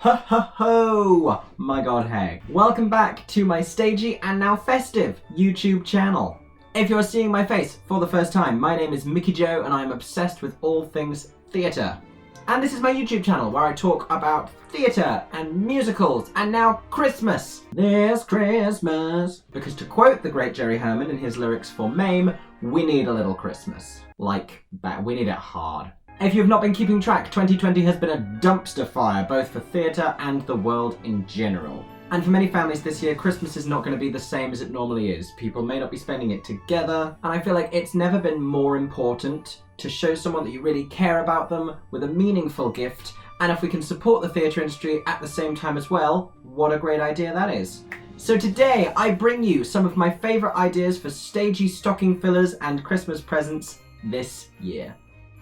Ho ho ho! My god, hey. Welcome back to my stagey and now festive YouTube channel. If you're seeing my face for the first time, my name is Mickey Joe and I'm obsessed with all things theatre. And this is my YouTube channel where I talk about theatre and musicals and now Christmas. This Christmas. Because to quote the great Jerry Herman in his lyrics for MAME, we need a little Christmas. Like, we need it hard. If you've not been keeping track, 2020 has been a dumpster fire, both for theatre and the world in general. And for many families this year, Christmas is not going to be the same as it normally is. People may not be spending it together, and I feel like it's never been more important to show someone that you really care about them with a meaningful gift, and if we can support the theatre industry at the same time as well, what a great idea that is. So today, I bring you some of my favourite ideas for stagey stocking fillers and Christmas presents this year.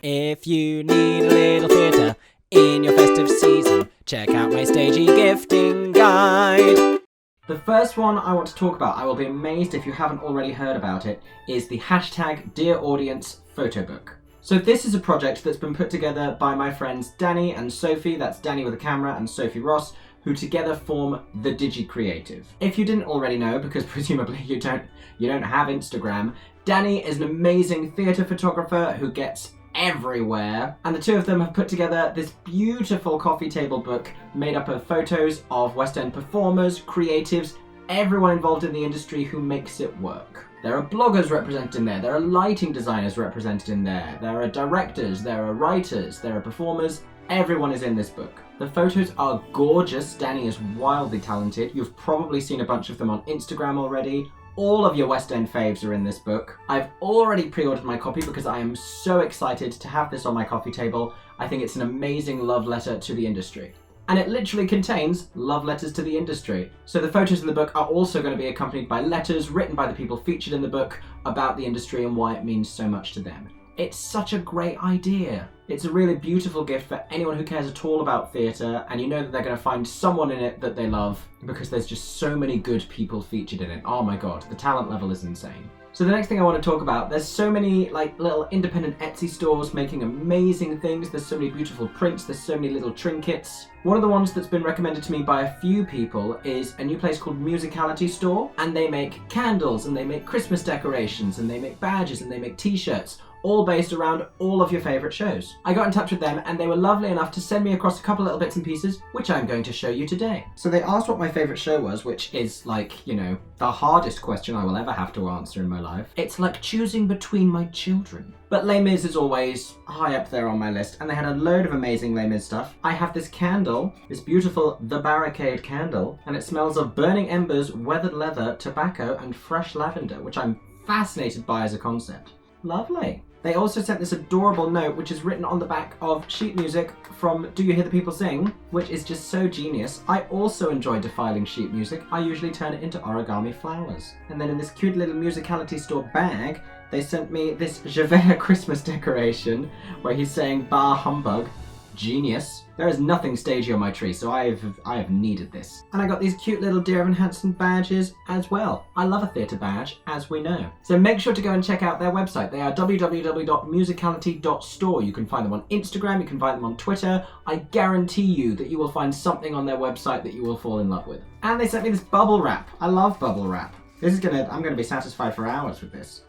If you need a little theatre in your festive season, check out my stagey gifting guide. The first one I want to talk about, I will be amazed if you haven't already heard about it, is the hashtag Dear Audience photo book. So this is a project that's been put together by my friends Danny and Sophie, that's Danny with a camera and Sophie Ross, who together form the Digi Creative. If you didn't already know, because presumably you don't have Instagram, Danny is an amazing theatre photographer who gets everywhere, and the two of them have put together this beautiful coffee table book made up of photos of West End performers, creatives, everyone involved in the industry who makes it work. There are bloggers represented in there, there are lighting designers represented in there, there are directors, there are writers, there are performers, everyone is in this book. The photos are gorgeous, Danny is wildly talented, you've probably seen a bunch of them on Instagram already. All of your West End faves are in this book. I've already pre-ordered my copy because I am so excited to have this on my coffee table. I think it's an amazing love letter to the industry. And it literally contains love letters to the industry. So the photos in the book are also going to be accompanied by letters written by the people featured in the book about the industry and why it means so much to them. It's such a great idea. It's a really beautiful gift for anyone who cares at all about theatre, and you know that they're going to find someone in it that they love because there's just so many good people featured in it. Oh my god, the talent level is insane. So the next thing I want to talk about, there's so many like little independent Etsy stores making amazing things. There's so many beautiful prints, there's so many little trinkets. One of the ones that's been recommended to me by a few people is a new place called Musicality Store, and they make candles and they make Christmas decorations and they make badges and they make t-shirts, all based around all of your favourite shows. I got in touch with them and they were lovely enough to send me across a couple little bits and pieces, which I'm going to show you today. So they asked what my favourite show was, which is like, you know, the hardest question I will ever have to answer in my life. It's like choosing between my children. But Les Mis is always high up there on my list, and they had a load of amazing Les Mis stuff. I have this candle, this beautiful The Barricade candle, and it smells of burning embers, weathered leather, tobacco, and fresh lavender, which I'm fascinated by as a concept. Lovely. They also sent this adorable note which is written on the back of sheet music from Do You Hear the People Sing, which is just so genius. I also enjoy defiling sheet music. I usually turn it into origami flowers. And then in this cute little Musicality Store bag, they sent me this Javert Christmas decoration where he's saying "Bah humbug." Genius. There is nothing stagey on my tree, so I have needed this. And I got these cute little Dear Evan Hansen badges as well. I love a theatre badge, as we know. So make sure to go and check out their website. They are www.musicality.store. You can find them on Instagram, you can find them on Twitter. I guarantee you that you will find something on their website that you will fall in love with. And they sent me this bubble wrap. I love bubble wrap. I'm gonna be satisfied for hours with this.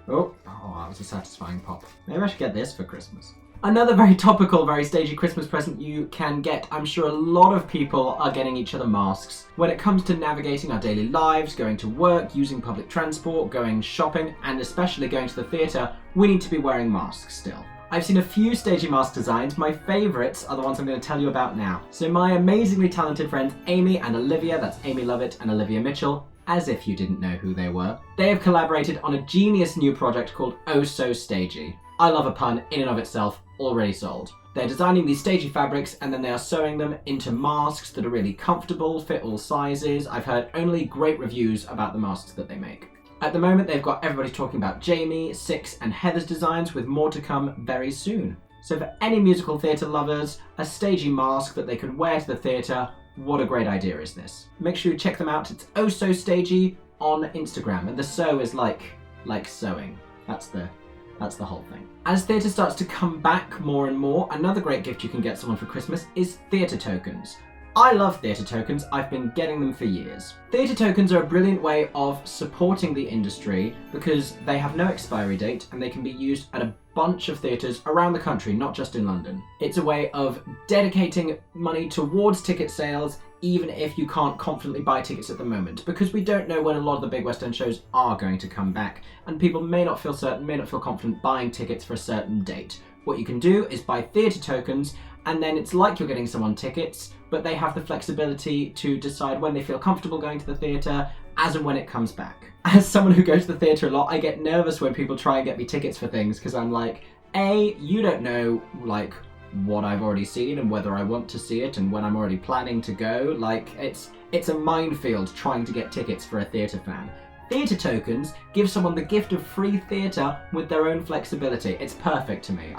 Oh, that was a satisfying pop. Maybe I should get this for Christmas. Another very topical, very stagey Christmas present you can get. I'm sure a lot of people are getting each other masks. When it comes to navigating our daily lives, going to work, using public transport, going shopping, and especially going to the theatre, we need to be wearing masks still. I've seen a few stagey mask designs. My favourites are the ones I'm going to tell you about now. So my amazingly talented friends Amy and Olivia, that's Amy Lovett and Olivia Mitchell, as if you didn't know who they were, they have collaborated on a genius new project called So Stagey. I love a pun in and of itself, already sold. They're designing these stagey fabrics and then they are sewing them into masks that are really comfortable, fit all sizes. I've heard only great reviews about the masks that they make. At the moment they've got everybody talking about Jamie, Six and Heather's designs, with more to come very soon. So for any musical theatre lovers, a stagey mask that they could wear to the theatre, what a great idea is this. Make sure you check them out. It's Oh So Stagey on Instagram, and the so is like sewing. That's That's the whole thing. As theatre starts to come back more and more, another great gift you can get someone for Christmas is theatre tokens. I love theatre tokens, I've been getting them for years. Theatre tokens are a brilliant way of supporting the industry because they have no expiry date and they can be used at a bunch of theatres around the country, not just in London. It's a way of dedicating money towards ticket sales even if you can't confidently buy tickets at the moment, because we don't know when a lot of the big West End shows are going to come back and people may not feel certain, may not feel confident buying tickets for a certain date. What you can do is buy theatre tokens, and then it's like you're getting someone tickets, but they have the flexibility to decide when they feel comfortable going to the theatre as and when it comes back. As someone who goes to the theatre a lot, I get nervous when people try and get me tickets for things because I'm like, A, you don't know like what I've already seen and whether I want to see it and when I'm already planning to go. Like it's a minefield trying to get tickets for a theatre fan. Theatre tokens give someone the gift of free theatre with their own flexibility. It's perfect to me.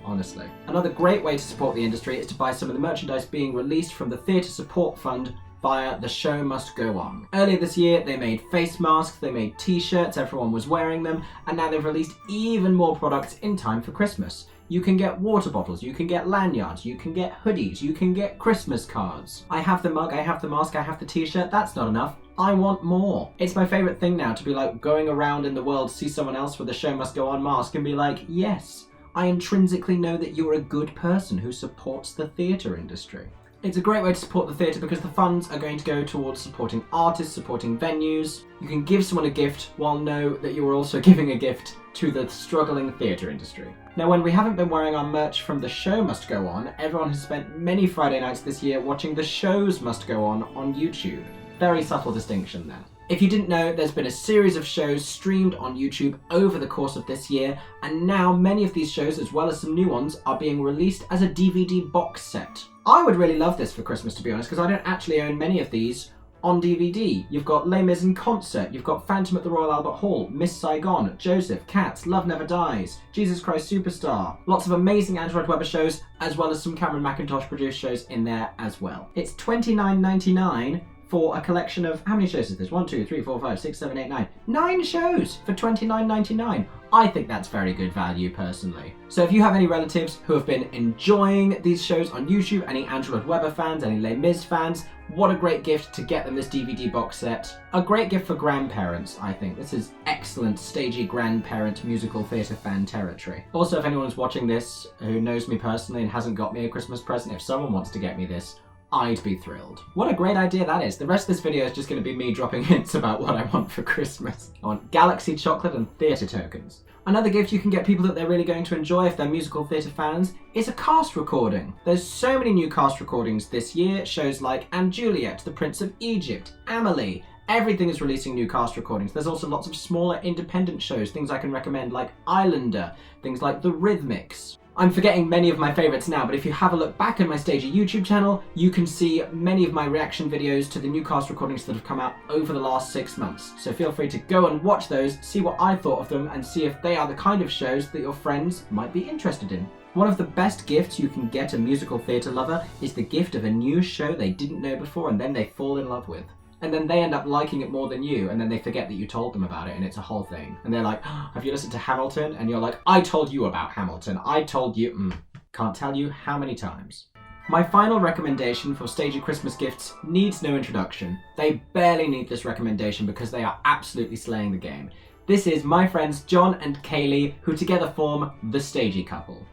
Honestly. Another great way to support the industry is to buy some of the merchandise being released from the Theatre Support Fund via The Show Must Go On. Earlier this year, they made face masks, they made t-shirts, everyone was wearing them, and now they've released even more products in time for Christmas. You can get water bottles, you can get lanyards, you can get hoodies, you can get Christmas cards. I have the mug, I have the mask, I have the t-shirt, that's not enough. I want more. It's my favourite thing now to be like going around in the world, see someone else with a Show Must Go On mask and be like, yes, I intrinsically know that you're a good person who supports the theatre industry. It's a great way to support the theatre because the funds are going to go towards supporting artists, supporting venues. You can give someone a gift while know that you are also giving a gift to the struggling theatre industry. Now, when we haven't been wearing our merch from The Show Must Go On, everyone has spent many Friday nights this year watching The Shows Must Go On YouTube. Very subtle distinction there. If you didn't know, there's been a series of shows streamed on YouTube over the course of this year, and now many of these shows, as well as some new ones, are being released as a DVD box set. I would really love this for Christmas, to be honest, because I don't actually own many of these on DVD. You've got Les Mis in concert, you've got Phantom at the Royal Albert Hall, Miss Saigon, Joseph, Cats, Love Never Dies, Jesus Christ Superstar. Lots of amazing Andrew Lloyd Webber shows, as well as some Cameron Mackintosh produced shows in there as well. It's $29.99 for a collection of, how many shows is this? 1, 2, 3, 4, 5, 6, 7, 8, 9. 9 shows for $29.99. I think that's very good value personally. So if you have any relatives who have been enjoying these shows on YouTube, any Andrew Lloyd Webber fans, any Les Mis fans, what a great gift to get them this DVD box set. A great gift for grandparents, I think. This is excellent stagey grandparent musical theatre fan territory. Also, if anyone's watching this who knows me personally and hasn't got me a Christmas present, if someone wants to get me this, I'd be thrilled. What a great idea that is. The rest of this video is just going to be me dropping hints about what I want for Christmas. I want Galaxy chocolate and theatre tokens. Another gift you can get people that they're really going to enjoy if they're musical theatre fans is a cast recording. There's so many new cast recordings this year. Shows like & Juliet, The Prince of Egypt, Amelie. Everything is releasing new cast recordings. There's also lots of smaller independent shows, things I can recommend like Islander, things like The Rhythmics. I'm forgetting many of my favourites now, but if you have a look back at my Stagey YouTube channel, you can see many of my reaction videos to the new cast recordings that have come out over the last 6 months. So feel free to go and watch those, see what I thought of them, and see if they are the kind of shows that your friends might be interested in. One of the best gifts you can get a musical theatre lover is the gift of a new show they didn't know before and then they fall in love with. And then they end up liking it more than you, and then they forget that you told them about it, and it's a whole thing. And they're like, oh, have you listened to Hamilton? And you're like, I told you about Hamilton. I told you, can't tell you how many times. My final recommendation for Stagey Christmas gifts needs no introduction. They barely need this recommendation because they are absolutely slaying the game. This is my friends John and Kaylee, who together form the Stagey Couple.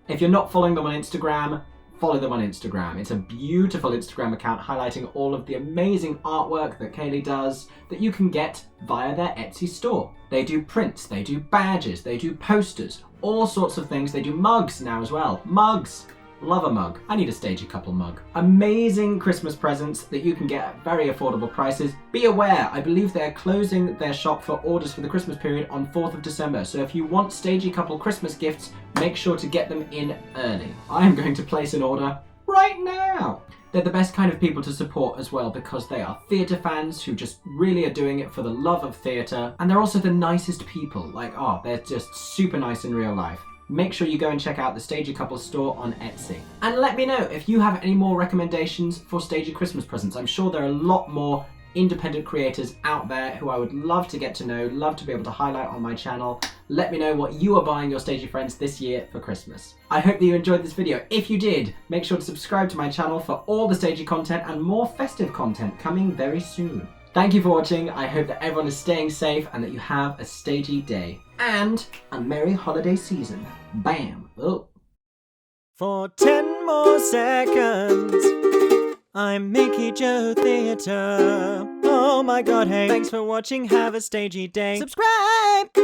If you're not following them on Instagram, follow them on Instagram. It's a beautiful Instagram account highlighting all of the amazing artwork that Kaylee does that you can get via their Etsy store. They do prints, they do badges, they do posters, all sorts of things. They do mugs now as well. Mugs! Love a mug. I need a Stagey Couple mug. Amazing Christmas presents that you can get at very affordable prices. Be aware, I believe they're closing their shop for orders for the Christmas period on 4th of December. So if you want Stagey Couple Christmas gifts, make sure to get them in early. I am going to place an order right now. They're the best kind of people to support as well because they are theatre fans who just really are doing it for the love of theatre. And they're also the nicest people. They're just super nice in real life. Make sure you go and check out the Stagey Couple store on Etsy. And let me know if you have any more recommendations for Stagey Christmas presents. I'm sure there are a lot more independent creators out there who I would love to get to know, love to be able to highlight on my channel. Let me know what you are buying your Stagey friends this year for Christmas. I hope that you enjoyed this video. If you did, make sure to subscribe to my channel for all the Stagey content and more festive content coming very soon. Thank you for watching. I hope that everyone is staying safe and that you have a Stagey day. And a merry holiday season. Bam! Oh. For 10 more seconds, I'm Mickey Joe Theatre. Oh my god, hey. Thanks for watching, have a Stagey day. Subscribe!